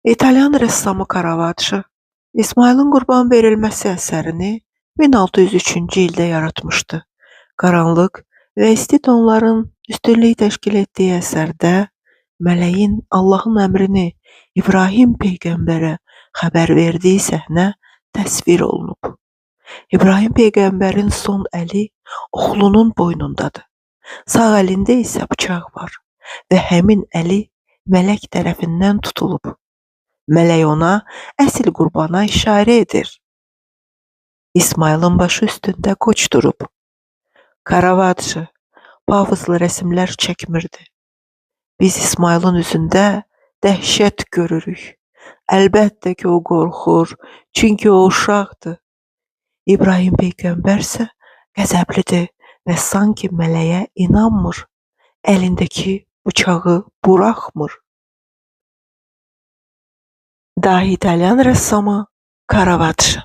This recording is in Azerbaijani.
İtalyan rəssamı Caravaggio İsmayılın qurban verilməsi əsərini 1603-cü ildə yaratmışdı. Qaranlıq və isti tonların üstünlük təşkil etdiyi əsərdə mələyin Allahın əmrini İbrahim peyğəmbərə xəbər verdiyi səhnə təsvir olunub. İbrahim peyğəmbərin son əli oğlunun boynundadır. Sağ əlində isə bıçaq var və həmin əli mələk tərəfindən tutulub. Mələk ona əsl qurbana işarə edir. İsmayılın başı üstündə qoç durub. Caravaggio pafoslu rəsmlər çəkmirdi. Biz İsmayılın üzündə dəhşət görürük. Əlbəttə ki, o qorxur, çünki o uşaqdır. İbrahim peyğəmbər isə qəzəblidir və sanki mələyə inanmır. Əlindəki bıçağı buraxmır. Da İtalyan rəssamı Caravaggio.